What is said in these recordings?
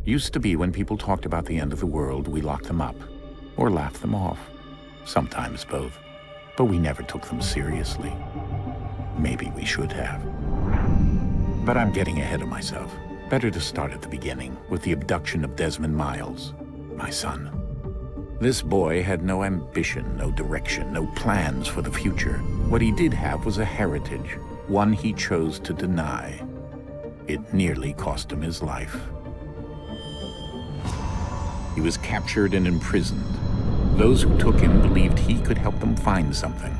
Used to be when people talked about the end of the world, we locked them up. Or laughed them off. Sometimes both. But we never took them seriously. Maybe we should have. But I'm getting ahead of myself. Better to start at the beginning, with the abduction of Desmond Miles, my son. This boy had no ambition, no direction, no plans for the future. What he did have was a heritage, one he chose to deny. It nearly cost him his life. He was captured and imprisoned. Those who took him believed he could help them find something.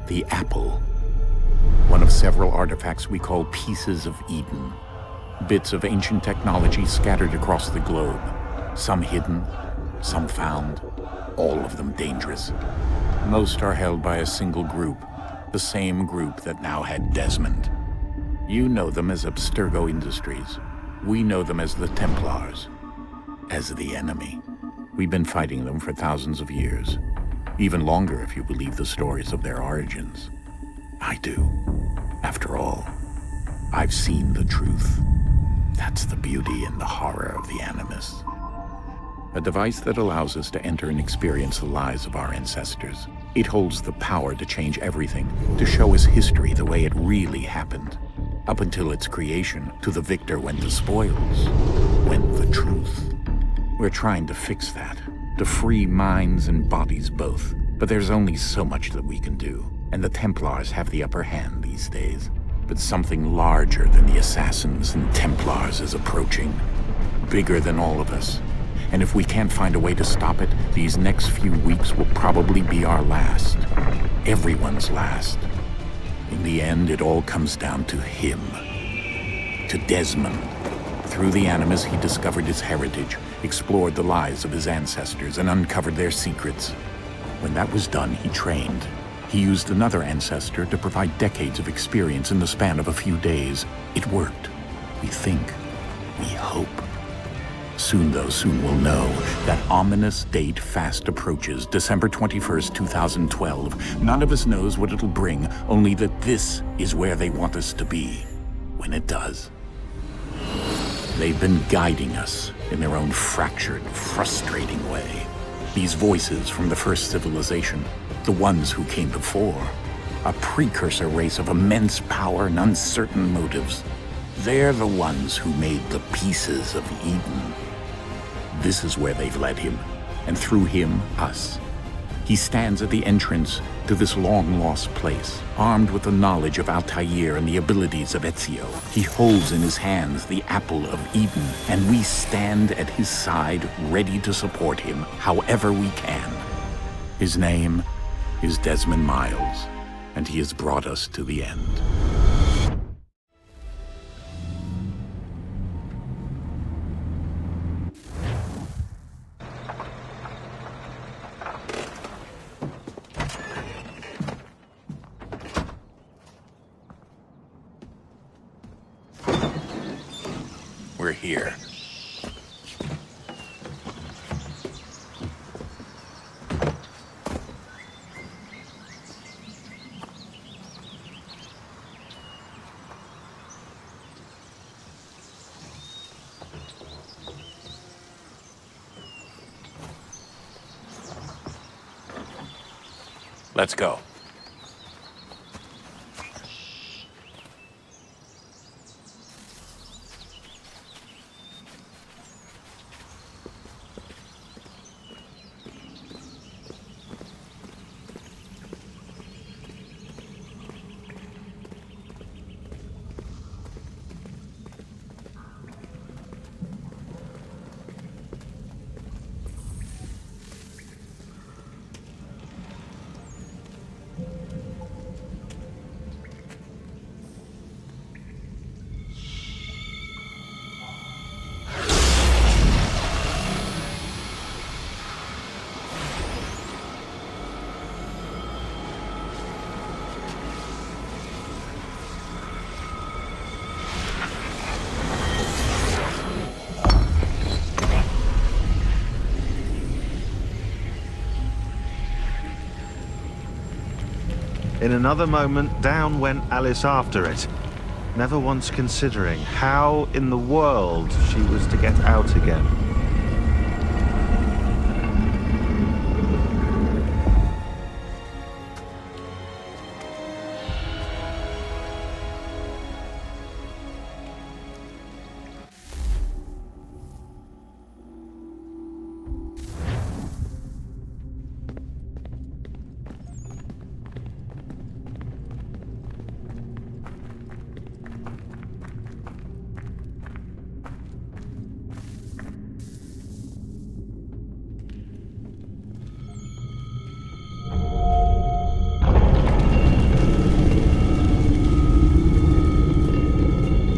The apple. One of several artifacts we call pieces of Eden. Bits of ancient technology scattered across the globe. Some hidden, some found, all of them dangerous. Most are held by a single group, the same group that now had Desmond. You know them as Abstergo Industries. We know them as the Templars, as the enemy. We've been fighting them for thousands of years, even longer if you believe the stories of their origins. I do. After all, I've seen the truth. That's the beauty and the horror of the Animus. A device that allows us to enter and experience the lives of our ancestors. It holds the power to change everything, to show us history the way it really happened. Up until its creation, to the victor went the spoils, went the truth. We're trying to fix that, to free minds and bodies both. But there's only so much that we can do, and the Templars have the upper hand these days. But something larger than the Assassins and Templars is approaching, bigger than all of us. And if we can't find a way to stop it, these next few weeks will probably be our last. Everyone's last. In the end, it all comes down to him. To Desmond. Through the Animus, he discovered his heritage, explored the lives of his ancestors, and uncovered their secrets. When that was done, he trained. He used another ancestor to provide decades of experience in the span of a few days. It worked. We think. We hope. Soon, though, soon we'll know. That ominous date fast approaches, December 21st, 2012. None of us knows what it'll bring, only that this is where they want us to be, when it does. They've been guiding us in their own fractured, frustrating way. These voices from the first civilization, the ones who came before, a precursor race of immense power and uncertain motives. They're the ones who made the pieces of Eden. This is where they've led him, and through him, us. He stands at the entrance to this long-lost place, armed with the knowledge of Altair and the abilities of Ezio. He holds in his hands the apple of Eden, and we stand at his side, ready to support him however we can. His name is Desmond Miles, and he has brought us to the end. We're here. Let's go. In another moment, down went Alice after it. never once considering how in the world she was to get out again.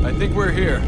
I think we're here.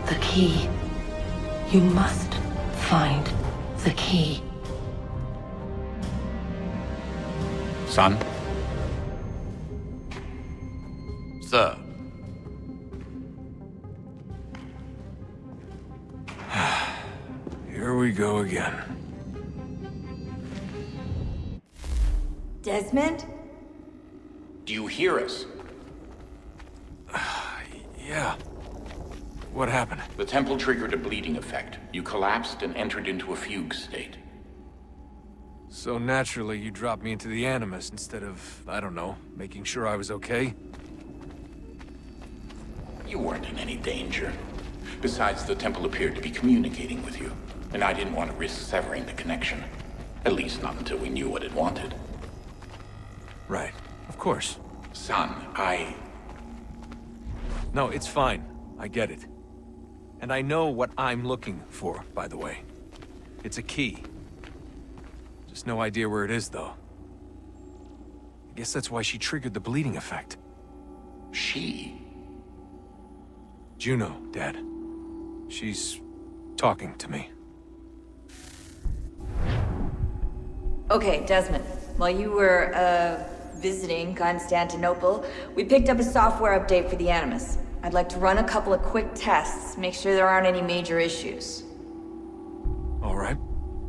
The key. You must find the key. Son? Sir. Here we go again. Desmond? Do you hear us? Yeah. What happened? The temple triggered a bleeding effect. You collapsed and entered into a fugue state. So naturally, you dropped me into the Animus instead of, I don't know, making sure I was okay? You weren't in any danger. Besides, the temple appeared to be communicating with you, and I didn't want to risk severing the connection. At least not until we knew what it wanted. Right. Of course. Son, No, it's fine. I get it. And I know what I'm looking for, by the way. It's a key. Just no idea where it is, though. I guess that's why she triggered the bleeding effect. She? Juno, Dad. She's talking to me. Okay, Desmond. While you were, visiting Constantinople, we picked up a software update for the Animus. I'd like to run a couple of quick tests, make sure there aren't any major issues. All right.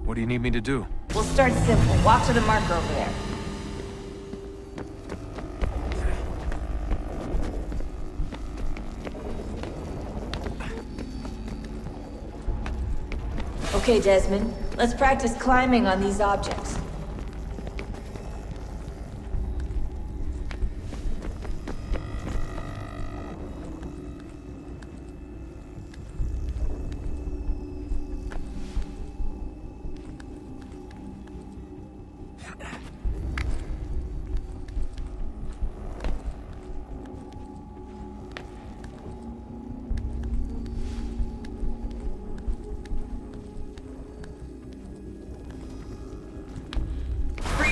What do you need me to do? We'll start simple. Walk to the marker over there. Okay, Desmond. Let's practice climbing on these objects.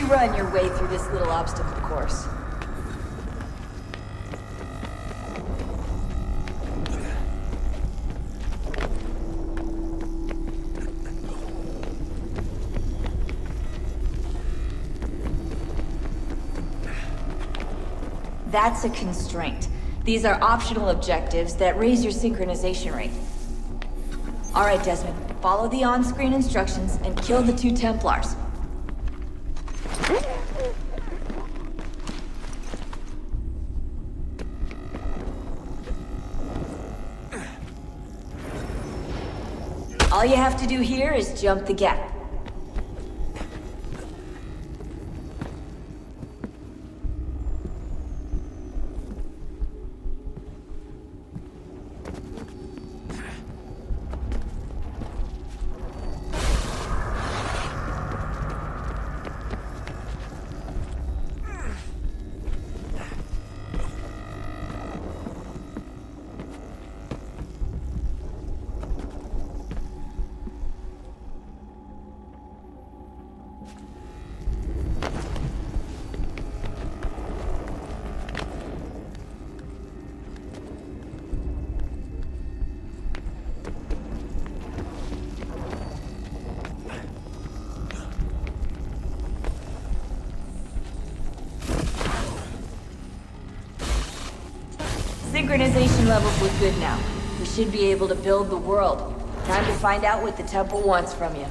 Run your way through this little obstacle course. That's a constraint. These are optional objectives that raise your synchronization rate. Alright, Desmond. Follow the on-screen instructions and kill the 2 Templars. All you have to do here is jump the gap. Synchronization levels look good now. We should be able to build the world. Time to find out what the temple wants from you.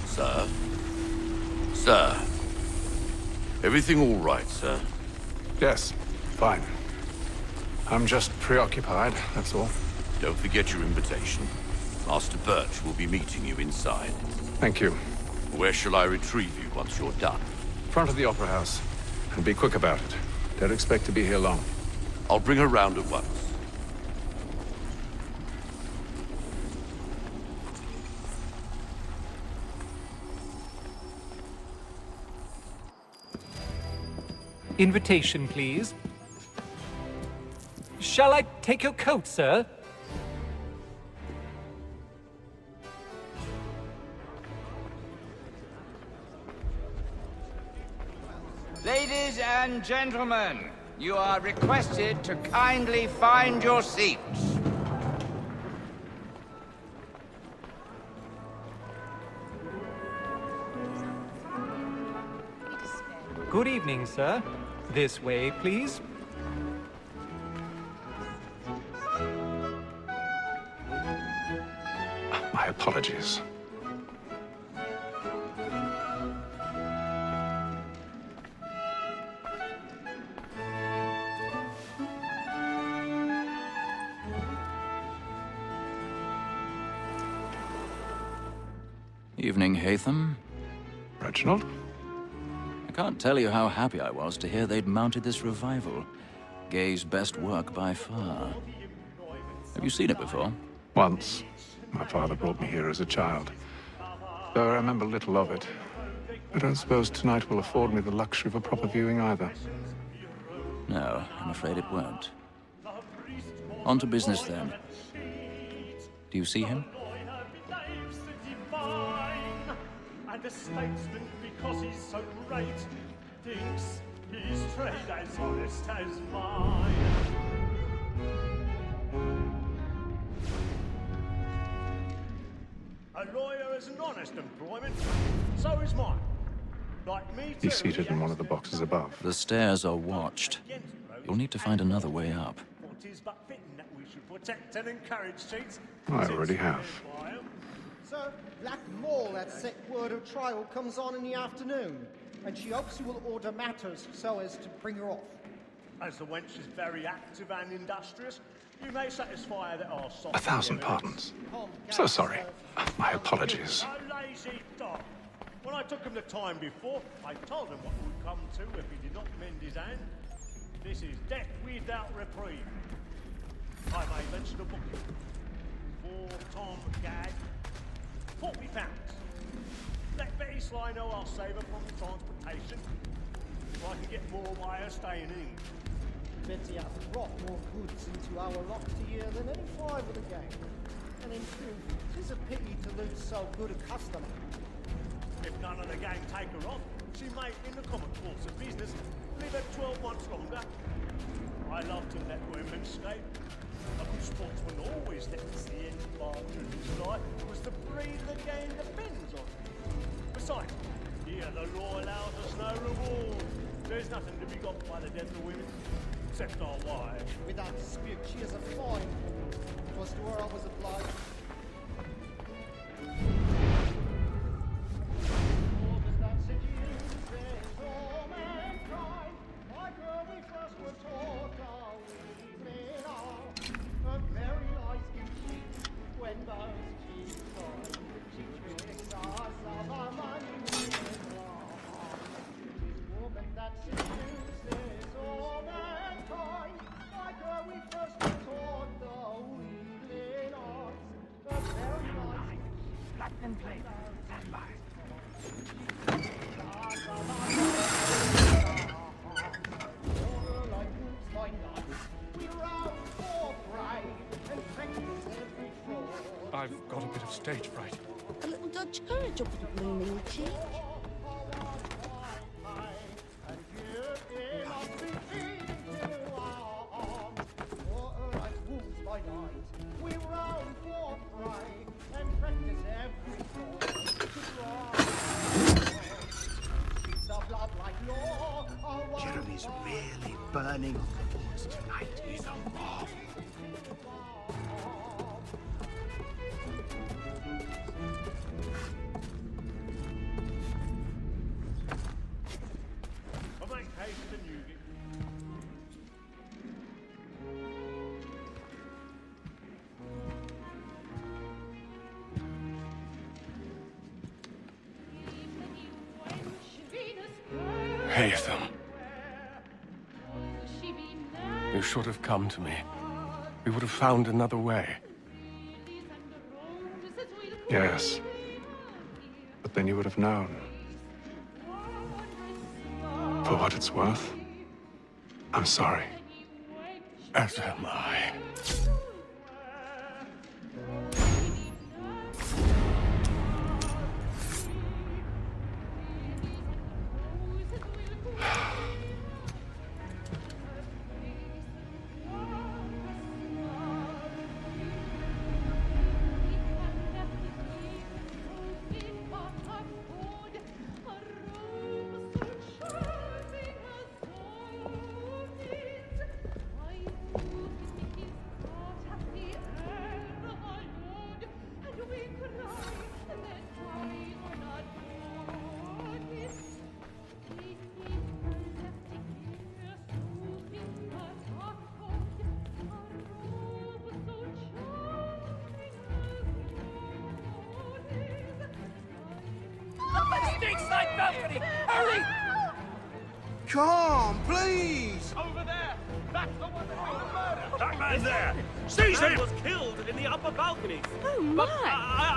Sir? Sir? Everything all right, sir? Yes, fine. I'm just preoccupied, that's all. Don't forget your invitation. Master Birch will be meeting you inside. Thank you. Where shall I retrieve you once you're done? Front of the Opera House. And be quick about it. Don't expect to be here long. I'll bring her round at once. Invitation, please. Shall I take your coat, sir? Ladies and gentlemen, you are requested to kindly find your seats. Good evening, sir. This way, please. My apologies. Evening, Hatham. Reginald? I can't tell you how happy I was to hear they'd mounted this revival. Gay's best work by far. Have you seen it before? Once. My father brought me here as a child. Though I remember little of it. I don't suppose tonight will afford me the luxury of a proper viewing either. No, I'm afraid it won't. On to business then. Do you see him? And a statesman, because he's so great, thinks his trade as honest as mine. A lawyer is an honest employment, so is mine. Like me too. He's seated in one of the boxes above. The stairs are watched. You'll need to find another way up. It is but fitting that we should protect and encourage cheats. I already have. Sir, Black Mall, that sick word of trial, comes on in the afternoon, and she hopes you will order matters so as to bring her off. As the wench is very active and industrious, you may satisfy that our soft... 1,000 pardons. So sorry. My apologies. A lazy dog. When I took him the time before, I told him what would come to if he did not mend his hand. This is death without reprieve. I may mention a booking. For Tom Gag. £40. Let Betty Sly know I'll save her from transportation. If I can get more by her staying in. Betty has brought more goods into our loft here than any five of the gang. And in truth, 'tis a pity to lose so good a customer. If none of the gang take her on, she may, in the common course of business, live her 12 months longer. I love to let women escape. A good sportsman always lets the end barger in his life was the breed of the game depends on. Besides, here the law allows us no reward. There's nothing to be got by the death of women, except our wives. Without dispute, she is a fine woman. It was to her I was obliged. All does not seduce all mankind. Like her we first were taught our women are. Her very eyes give cheek when those cheeks cry. She tricks us of our money with love. It is woman that seduces all mankind. Like her we first were taught the wheedling arts. Her very eyes Plug and play. Stand by. I've got a bit of stage fright. A little Dutch courage up the blooming cheek. Jeremy's really burning on the boards tonight. He's a marvel. I make haste and you get. Haytham. You should have come to me. We would have found another way. Yes. But then you would have known. For what it's worth, I'm sorry. As am I. Stateside balcony! Hurry! Come, please! Over there! That's the one that made the murder! That man there! Seize him! was killed in the upper balcony. Oh, my!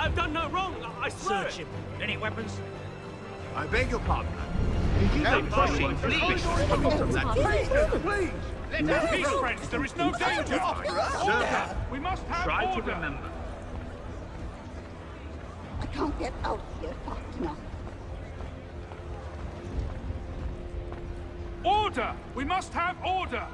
I've done no wrong. I swear. Search him. Any weapons? I beg your pardon. Proceed, please! Please! Let us be friends. There is no danger. Sir, We must have Try to order. remember. I can't get out here fast enough. Order! We must have order!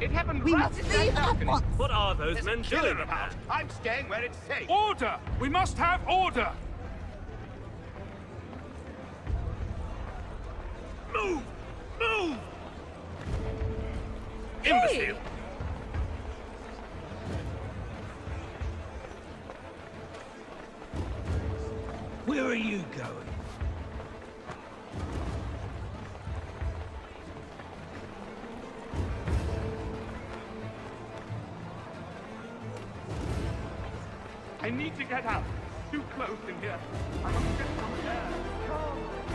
It happened We right must in leave that at balcony. once. What are those There's men a killer doing? about. I'm staying where it's safe. Order! We must have order! Move! Move! Imbecile! Where are you going? I need to get out. Too close in here. I must get some air.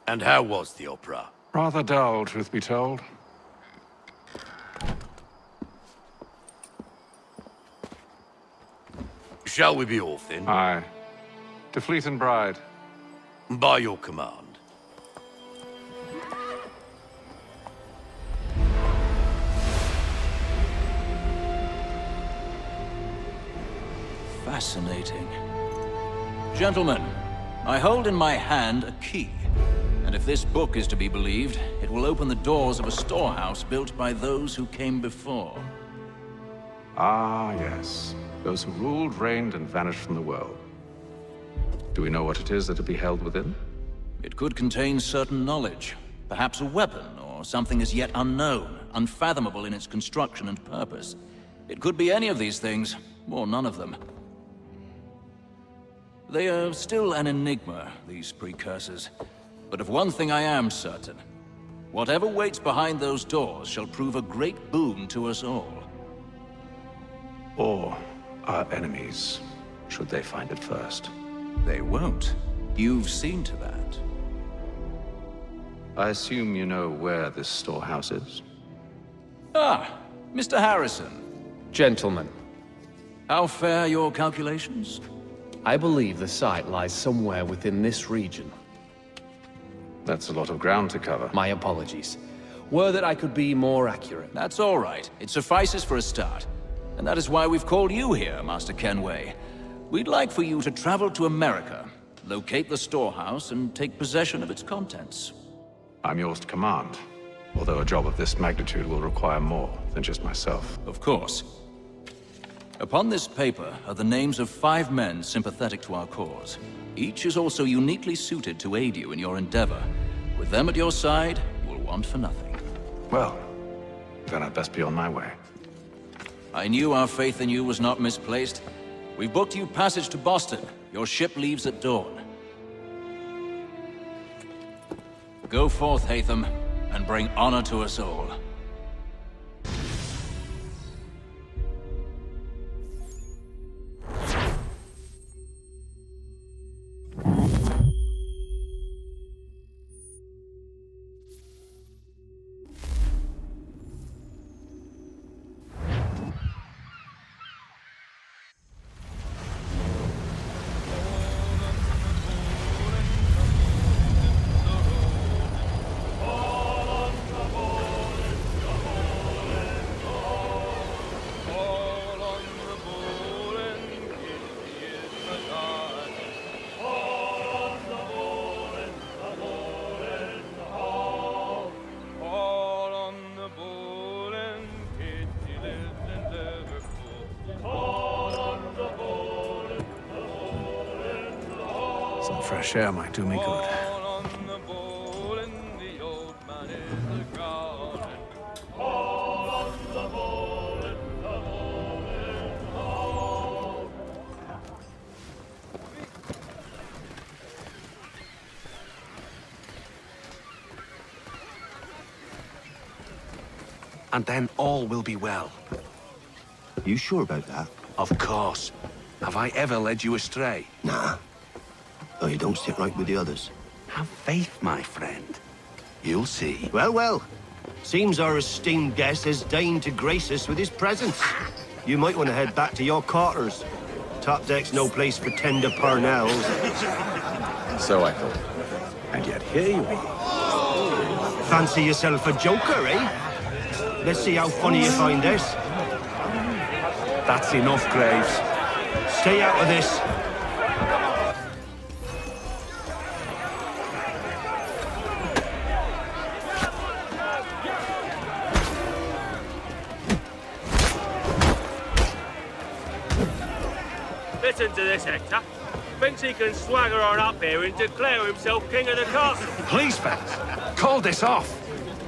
And how was the opera? Rather dull, truth be told. Shall we be off then? Aye. To Fleet and Bride. By your command. Fascinating. Gentlemen, I hold in my hand a key. And if this book is to be believed, it will open the doors of a storehouse built by those who came before. Ah, yes. Those who ruled, reigned, and vanished from the world. Do we know what it is that will be held within? It could contain certain knowledge. Perhaps a weapon, or something as yet unknown, unfathomable in its construction and purpose. It could be any of these things, or none of them. They are still an enigma, these precursors. But of one thing I am certain. Whatever waits behind those doors shall prove a great boon to us all. Or our enemies, should they find it first. They won't. You've seen to that. I assume you know where this storehouse is? Ah, Mr. Harrison. Gentlemen, How fare your calculations? I believe the site lies somewhere within this region. That's a lot of ground to cover. My apologies. Were that I could be more accurate. That's all right. It suffices for a start. And that is why we've called you here, Master Kenway. We'd like for you to travel to America, locate the storehouse, and take possession of its contents. I'm yours to command. Although a job of this magnitude will require more than just myself. Of course. Upon this paper are the names of 5 men sympathetic to our cause. Each is also uniquely suited to aid you in your endeavor. With them at your side, you will want for nothing. Well, then I'd best be on my way. I knew our faith in you was not misplaced. We've booked you passage to Boston. Your ship leaves at dawn. Go forth, Hatham, and bring honor to us all. Some fresh air might do me good. And then all will be well. You sure about that? Of course. Have I ever led you astray? Nah. Oh, you don't sit right with the others. Have faith, my friend. You'll see. Well, well. Seems our esteemed guest has deigned to grace us with his presence. You might want to head back to your quarters. Top deck's no place for tender parnells. So I thought. And yet here you are. Fancy yourself a joker, eh? Let's see how funny you find this. That's enough, Graves. Stay out of this. Listen to this, Hector. Thinks he can swagger on up here and declare himself king of the castle. Please, fellas, call this off.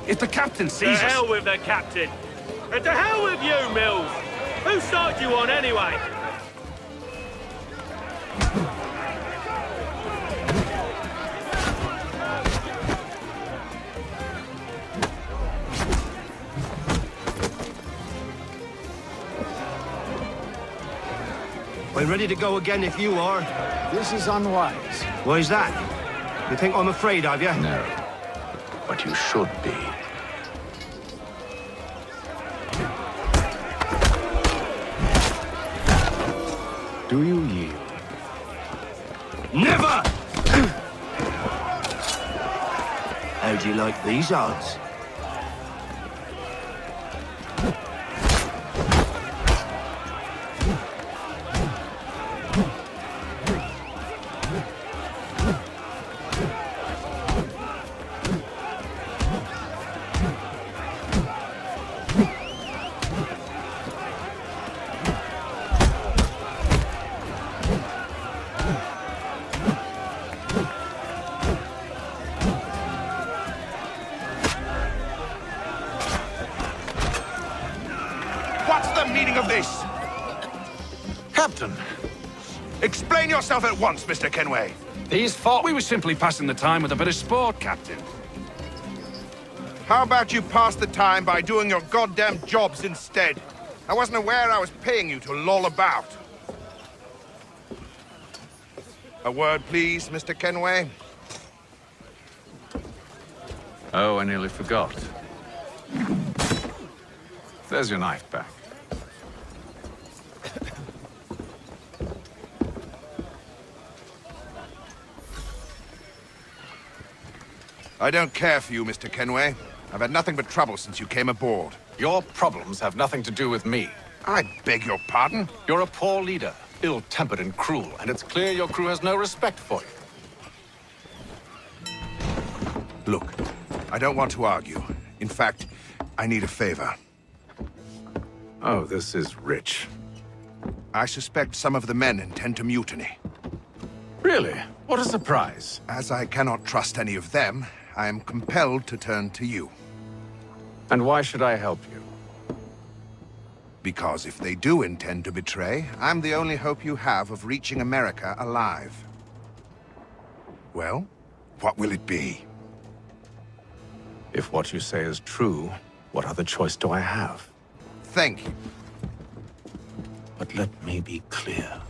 If the captain sees us... To hell with the captain. And to hell with you, Mills. Who started you on anyway? We're ready to go again if you are. This is unwise. Why's that? You think I'm afraid of you? No. But you should be. Do you yield? Never! How do you like these odds? What's the meaning of this? Captain! Explain yourself at once, Mr. Kenway. These thought we were simply passing the time with a bit of sport, Captain. How about you pass the time by doing your goddamn jobs instead? I wasn't aware I was paying you to loll about. A word, please, Mr. Kenway. Oh, I nearly forgot. There's your knife back. I don't care for you, Mr. Kenway. I've had nothing but trouble since you came aboard. Your problems have nothing to do with me. I beg your pardon? You're a poor leader, ill-tempered and cruel, and it's clear your crew has no respect for you. Look, I don't want to argue. In fact, I need a favor. Oh, this is rich. I suspect some of the men intend to mutiny. Really? What a surprise. As I cannot trust any of them, I am compelled to turn to you. And why should I help you? Because if they do intend to betray, I'm the only hope you have of reaching America alive. Well, what will it be? If what you say is true, what other choice do I have? Thank you. But let me be clear.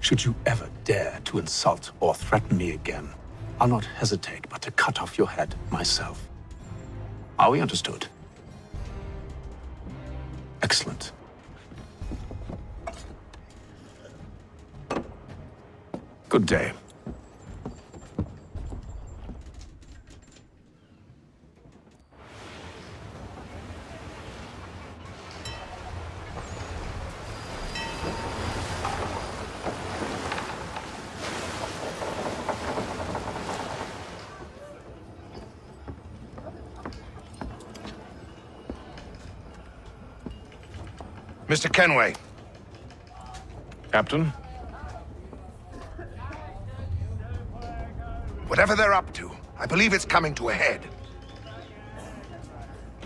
Should you ever dare to insult or threaten me again, I'll not hesitate but to cut off your head myself. Are we understood? Excellent. Good day. Mr. Kenway. Captain? Whatever they're up to, I believe it's coming to a head.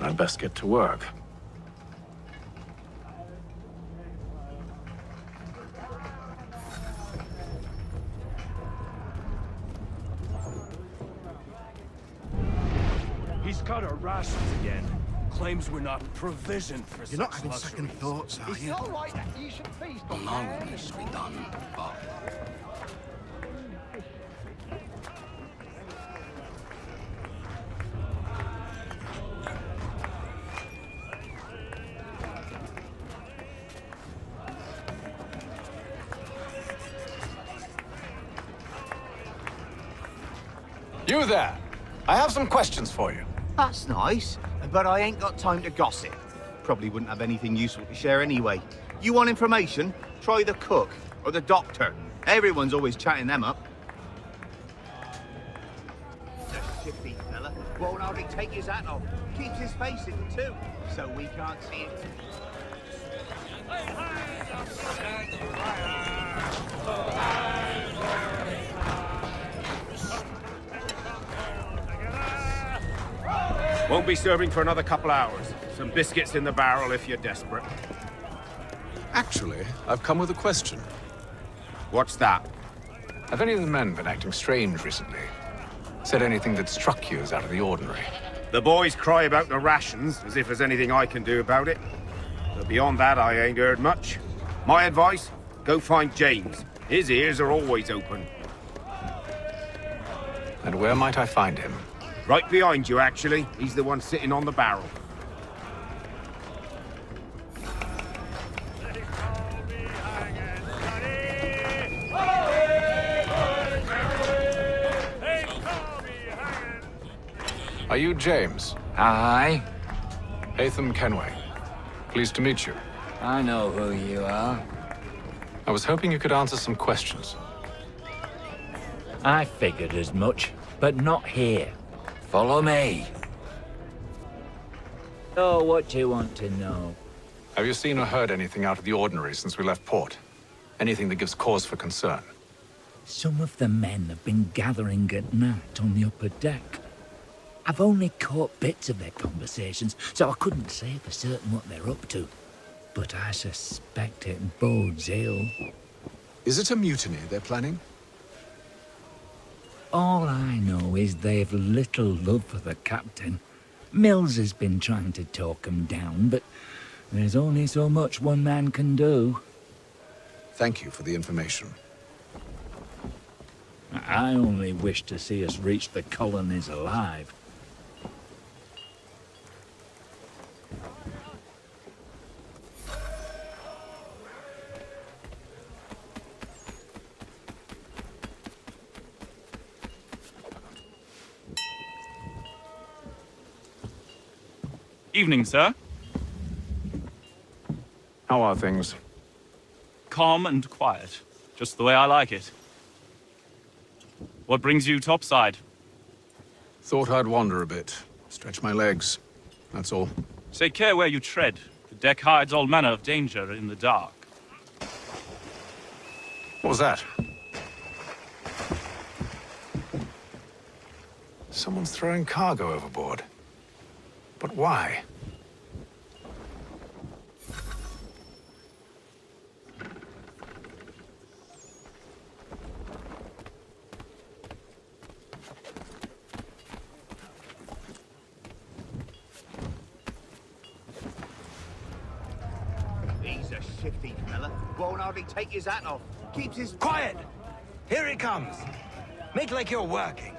I'd best get to work. He's got our rations again. Claims we're not provisioned for You're not such having second luxuries. thoughts, are It's you? all right that you should feast on Long needs to be done, but You there! I have some questions for you. That's nice, but I ain't got time to gossip. Probably wouldn't have anything useful to share anyway. You want information? Try the cook or the doctor. Everyone's always chatting them up. The shifty fella won't hardly take his hat off. Keeps his face in too, so we can't see it. Won't be serving for another couple hours. Some biscuits in the barrel if you're desperate. Actually, I've come with a question. What's that? Have any of the men been acting strange recently? Said anything that struck you as out of the ordinary? The boys cry about the rations, as if there's anything I can do about it. But beyond that, I ain't heard much. My advice? Go find James. His ears are always open. And where might I find him? Right behind you, actually. He's the one sitting on the barrel. Are you James? Aye. Hatham Kenway. Pleased to meet you. I know who you are. I was hoping you could answer some questions. I figured as much, but not here. Follow me. Oh, what do you want to know? Have you seen or heard anything out of the ordinary since we left port? Anything that gives cause for concern? Some of the men have been gathering at night on the upper deck. I've only caught bits of their conversations, so I couldn't say for certain what they're up to. But I suspect it bodes ill. Is it a mutiny they're planning? All I know is they've little love for the captain. Mills has been trying to talk 'em down, but there's only so much one man can do. Thank you for the information. I only wish to see us reach the colonies alive. Evening, sir. How are things? Calm and quiet. Just the way I like it. What brings you topside? Thought I'd wander a bit. Stretch my legs. That's all. Take care where you tread. The deck hides all manner of danger in the dark. What was that? Someone's throwing cargo overboard. But why? He's a shifty fella. Won't hardly take his hat off. Keeps his... Quiet! Here he comes. Make like you're working.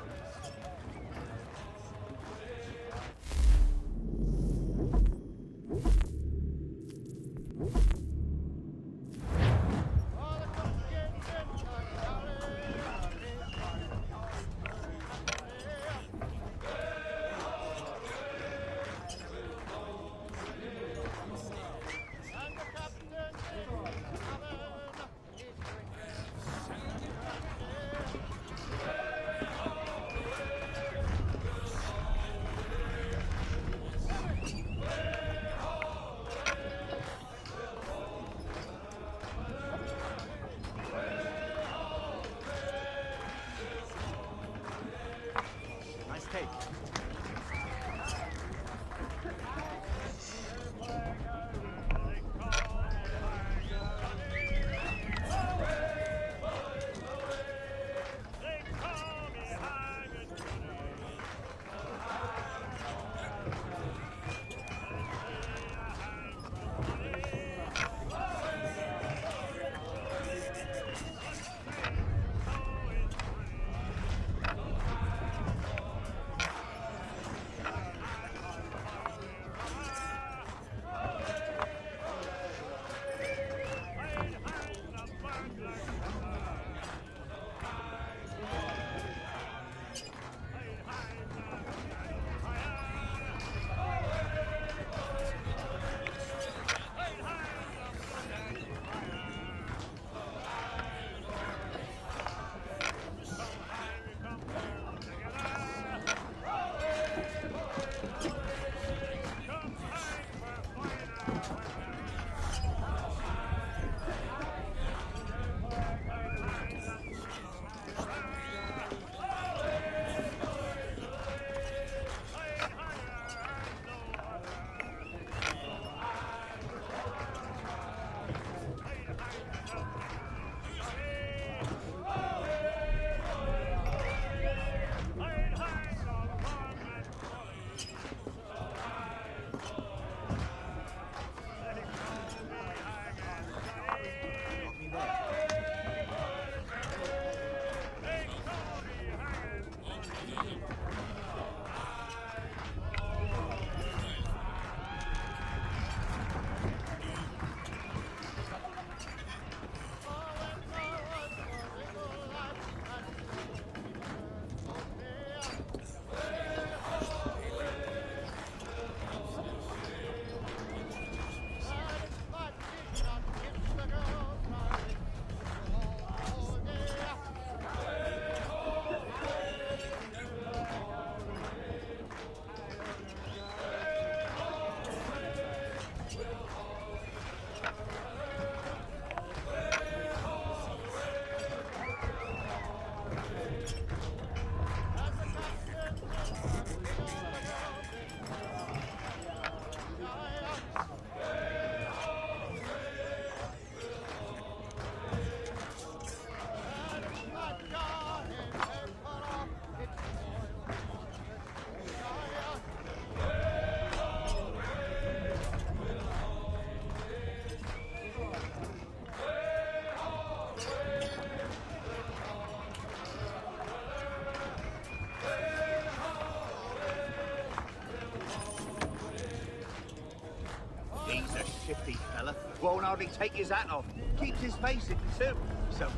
shifty fella. Won't hardly take his hat off. Keeps his face in too. So.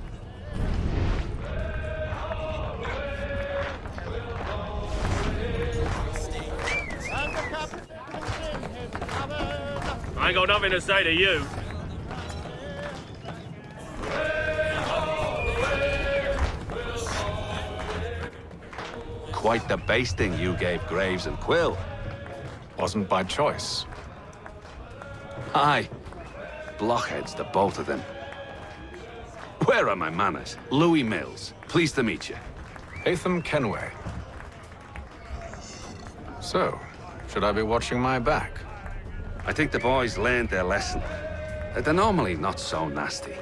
And the captain's in his cabin. I ain't got nothing to say to you. Quite the basting you gave Graves and Quill. Wasn't by choice. Aye. Blockheads, the both of them. Where are my manners? Louis Mills. Pleased to meet you. Hatham Kenway. So, should I be watching my back? I think the boys learned their lesson. They're normally not so nasty.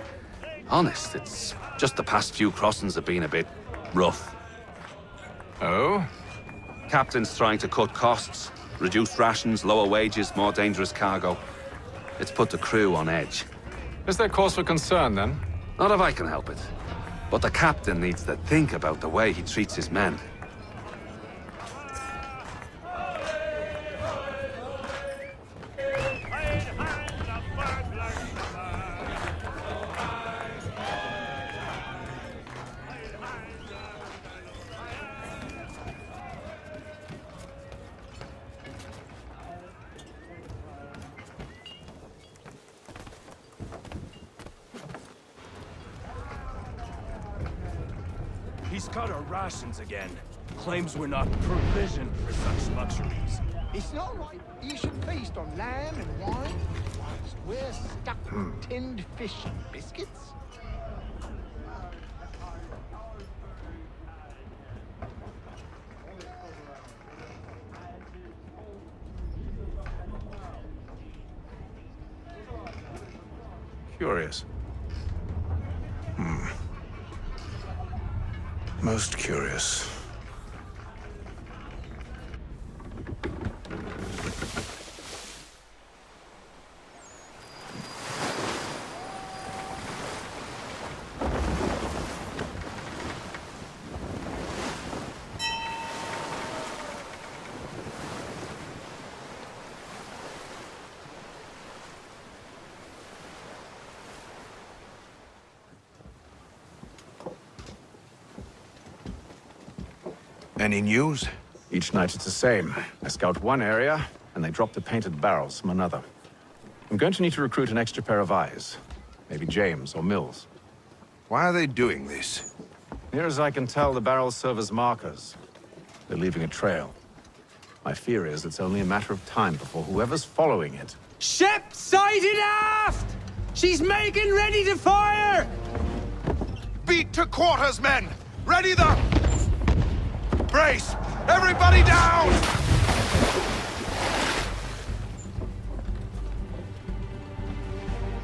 Honest, it's just the past few crossings have been a bit rough. Oh? Captain's trying to cut costs. Reduced rations, lower wages, more dangerous cargo. It's put the crew on edge. Is there cause for concern, then? Not if I can help it. But the captain needs to think about the way he treats his men. He's cut our rations again. Claims we're not provisioned for such luxuries. It's not right you should feast on lamb and wine whilst we're stuck with tinned fish and biscuits. Curious. Most curious. Any news? Each night it's the same. I scout one area, and they drop the painted barrels from another. I'm going to need to recruit an extra pair of eyes. Maybe James or Mills. Why are they doing this? Near as I can tell, the barrels serve as markers. They're leaving a trail. My fear is it's only a matter of time before whoever's following it... Ship sighted aft! She's making ready to fire! Beat to quarters, men! Ready the... Brace! Everybody down!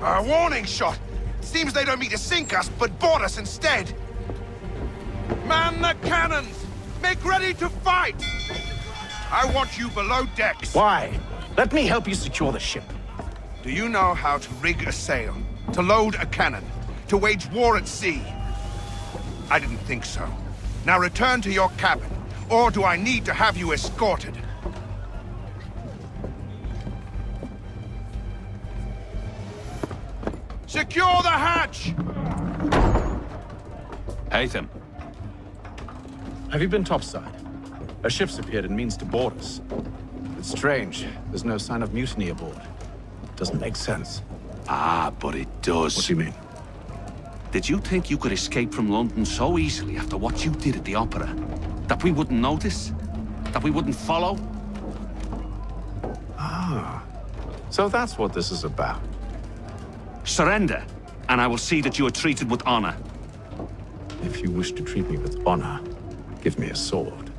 A warning shot! Seems they don't mean to sink us, but board us instead! Man the cannons! Make ready to fight! I want you below decks! Why? Let me help you secure the ship. Do you know how to rig a sail? To load a cannon? To wage war at sea? I didn't think so. Now return to your cabin, or do I need to have you escorted? Secure the hatch! Hatham. Have you been topside? A ship's appeared and means to board us. It's strange. There's no sign of mutiny aboard. Doesn't make sense. Ah, but it does. What do you mean? Did you think you could escape from London so easily after what you did at the opera? That we wouldn't notice? That we wouldn't follow? Ah. So that's what this is about. Surrender, and I will see that you are treated with honor. If you wish to treat me with honor, give me a sword.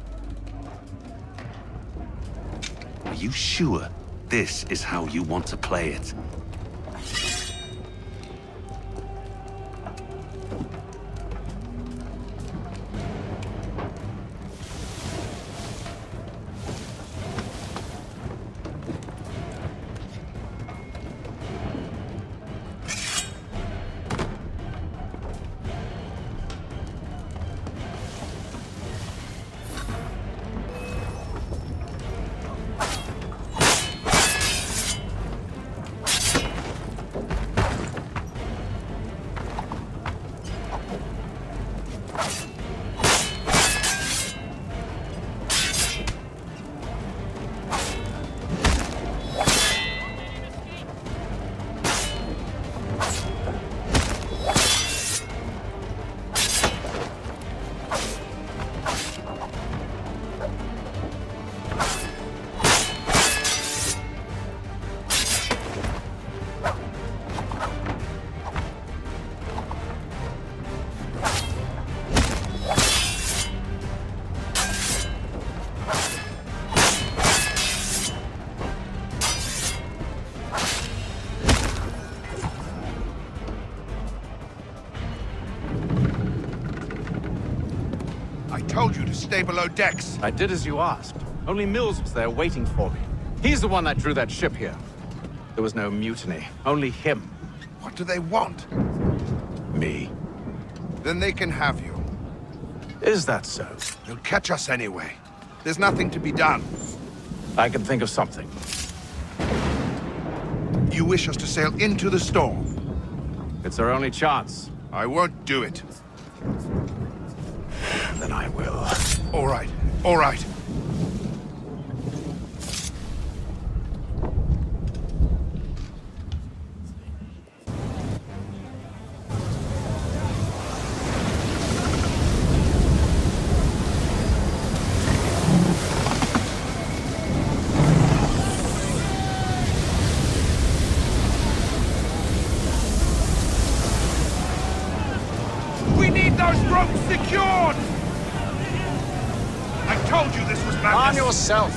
Are you sure this is how you want to play it? stay below decks? I did as you asked. Only Mills was there waiting for me. He's the one that drew that ship here. There was no mutiny, only him. What do they want? Me. Then they can have you. Is that so? You'll catch us anyway. There's nothing to be done. I can think of something. You wish us to sail into the storm? It's our only chance. I won't do it. Then I will. All right, all right. We need those ropes secured! I told you this was madness! Arm yourself!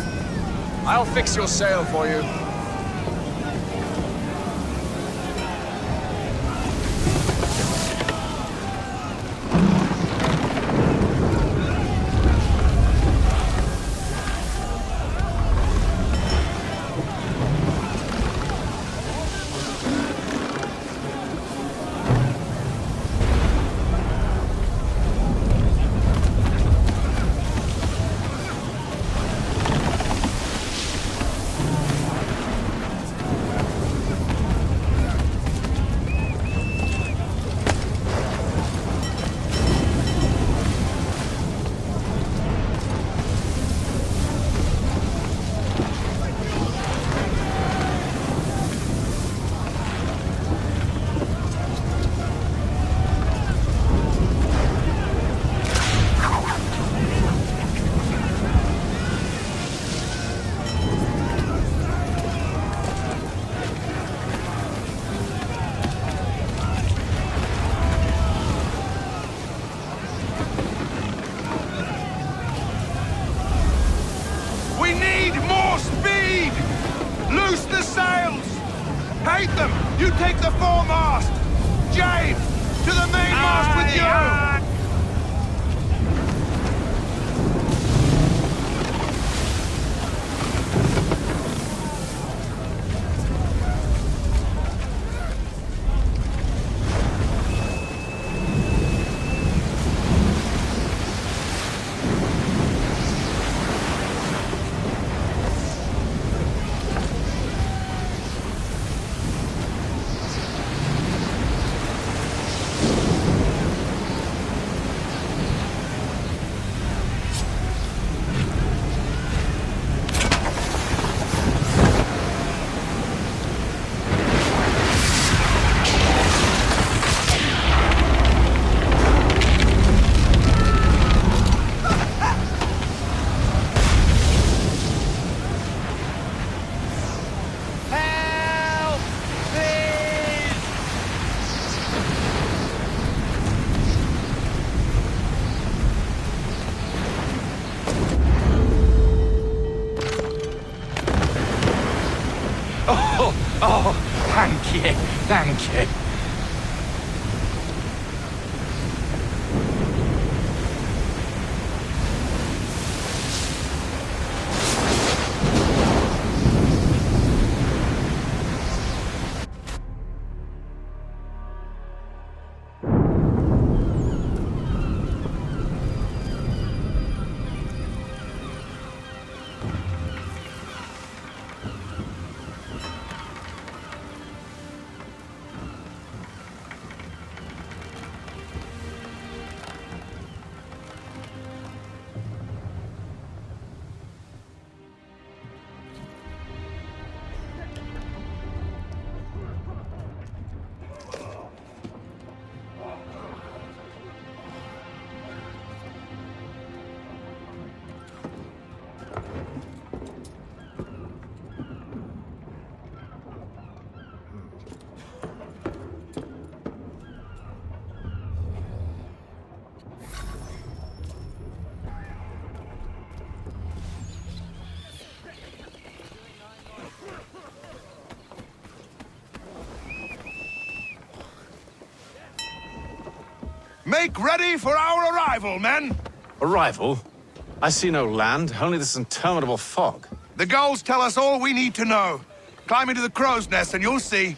I'll fix your sail for you. We need more speed! Loose the sails! Hate them! You take the foremast! James! To the mainmast with you! Oh, thank you, thank you. Make ready for our arrival, men! Arrival? I see no land, only this interminable fog. The goals tell us all we need to know. Climb into the crow's nest and you'll see.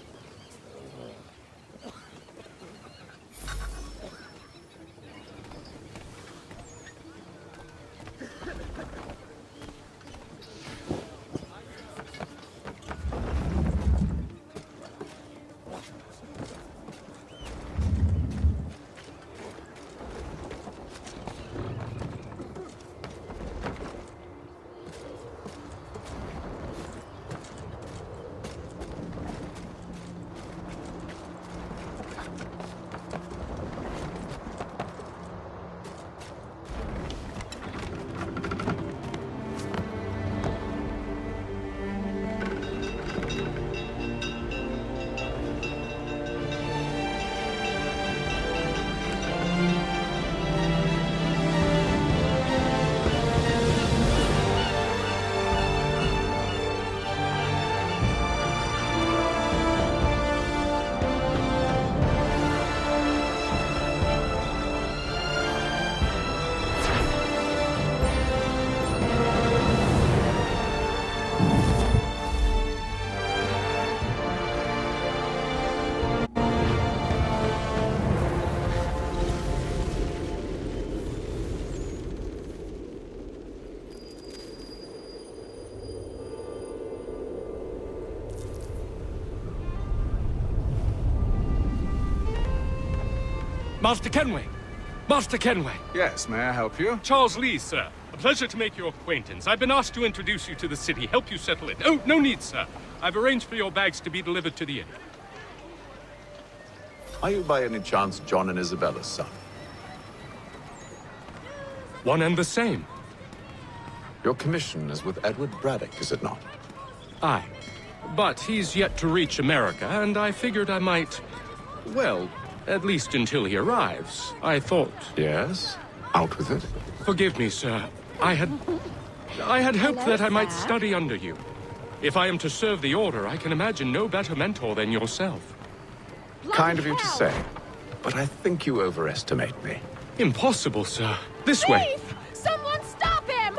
Master Kenway! Master Kenway! Yes, may I help you? Charles Lee, sir. A pleasure to make your acquaintance. I've been asked to introduce you to the city, help you settle it. Oh, no need, sir. I've arranged for your bags to be delivered to the inn. Are you by any chance John and Isabella's son? One and the same. Your commission is with Edward Braddock, is it not? Aye. But he's yet to reach America, and I figured I might... well, at least until he arrives. I thought... Yes? Out with it. Forgive me, sir. I had hoped that I might study under you. If I am to serve the Order, I can imagine no better mentor than yourself. Kind of you to say, but I think you overestimate me. Impossible, sir. This way. Someone stop him!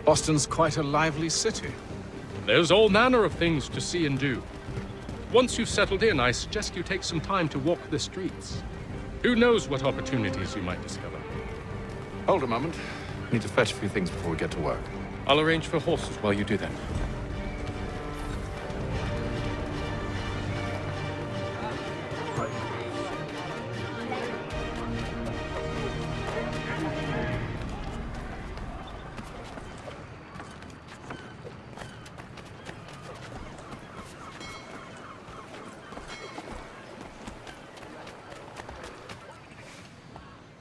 Boston's quite a lively city. There's all manner of things to see and do. Once you've settled in, I suggest you take some time to walk the streets. Who knows what opportunities you might discover. Hold a moment. Need to fetch a few things before we get to work. I'll arrange for horses while you do that.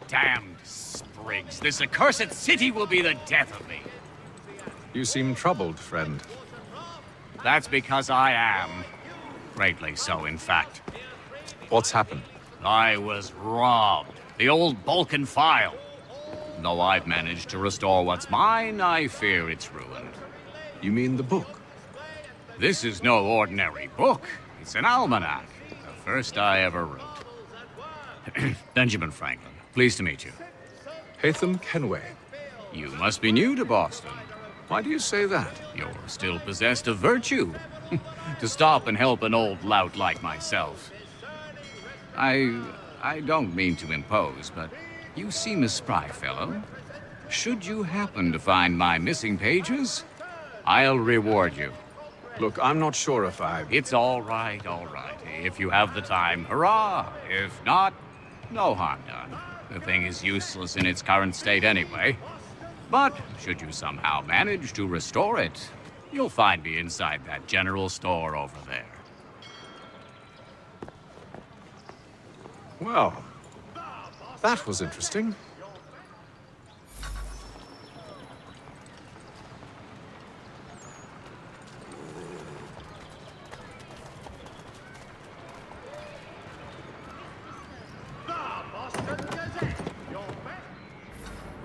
Damned sprigs. This accursed city will be the death of me. You seem troubled, friend. That's because I am. Greatly so, in fact. What's happened? I was robbed. The old Balkan file. Though I've managed to restore what's mine, I fear it's ruined. You mean the book? This is no ordinary book. It's an almanac. The first I ever wrote. Benjamin Franklin. Pleased to meet you. Haytham Kenway. You must be new to Boston. Why do you say that? You're still possessed of virtue. To stop and help an old lout like myself. I don't mean to impose, but you seem a spry fellow. Should you happen to find my missing pages, I'll reward you. Look, I'm not sure if It's all right. If you have the time, hurrah! If not, no harm done. The thing is useless in its current state anyway. But should you somehow manage to restore it, you'll find me inside that general store over there. Well, that was interesting.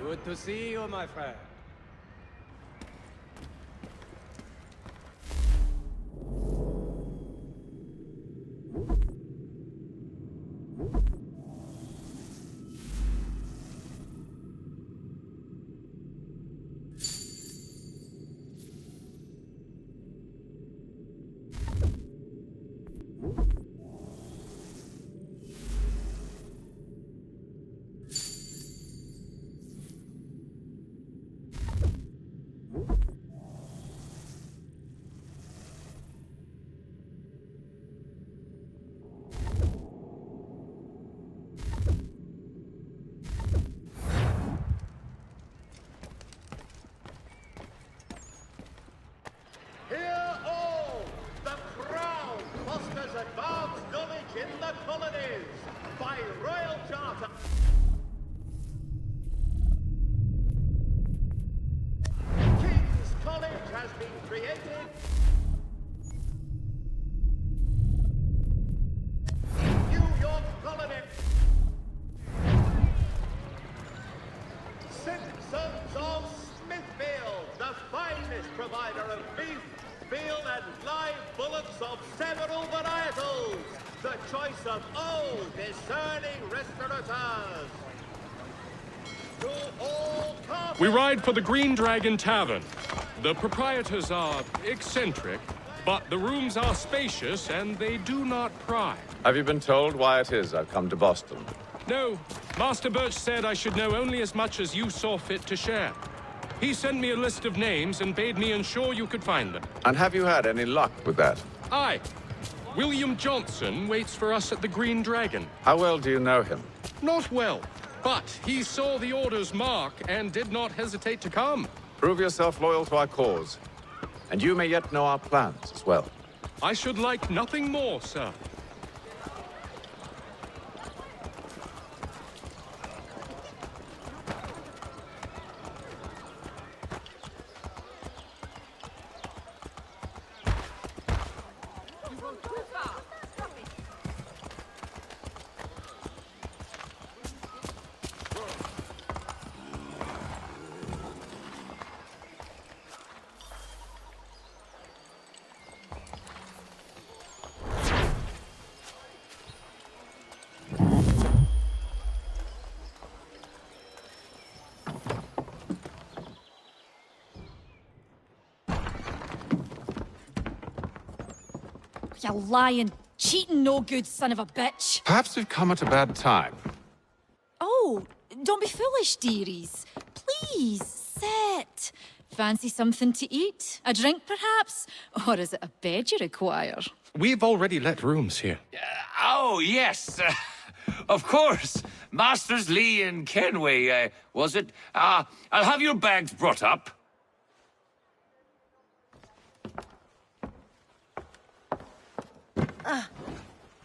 Good to see you, my friend. it is, by royal charter. King's College has been created. New York colony. Citizens of Smithfield, the finest provider of beef, veal and live bullocks of several varietals. The choice of old, discerning restaurateurs. To all We ride for the Green Dragon Tavern. The proprietors are eccentric, but the rooms are spacious and they do not pry. Have you been told why it is I've come to Boston? No, Master Birch said I should know only as much as you saw fit to share. He sent me a list of names and bade me ensure you could find them. And have you had any luck with that? Aye. William Johnson waits for us at the Green Dragon. How well do you know him? Not well, but he saw the order's mark and did not hesitate to come. Prove yourself loyal to our cause, and you may yet know our plans as well. I should like nothing more, sir. You lying, cheating, no good son of a bitch. Perhaps we've come at a bad time. Oh, don't be foolish, dearies. Please, sit. Fancy something to eat? A drink, perhaps? Or is it a bed you require? We've already let rooms here. Oh, yes. Of course. Masters Lee and Kenway, was it? I'll have your bags brought up.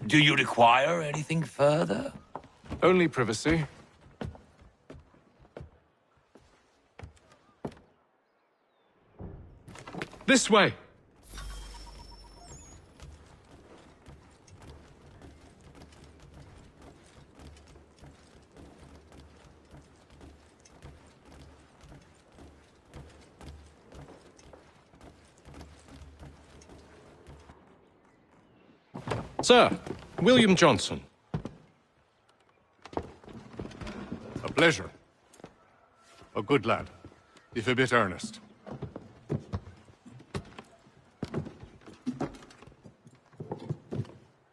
Do you require anything further? Only privacy. This way. Sir, William Johnson. A pleasure. A good lad, if a bit earnest.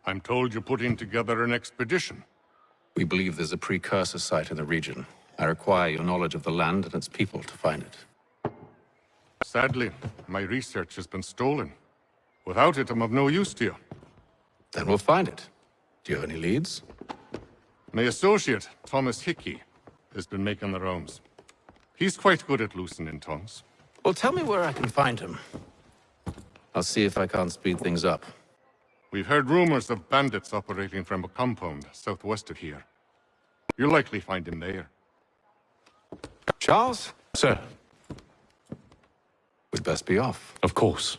I'm told you're putting together an expedition. We believe there's a precursor site in the region. I require your knowledge of the land and its people to find it. Sadly, my research has been stolen. Without it, I'm of no use to you. Then we'll find it. Do you have any leads? My associate, Thomas Hickey, has been making the rounds. He's quite good at loosening tongues. Well, tell me where I can find him. I'll see if I can't speed things up. We've heard rumors of bandits operating from a compound southwest of here. You'll likely find him there. Charles? Sir. We'd best be off. Of course.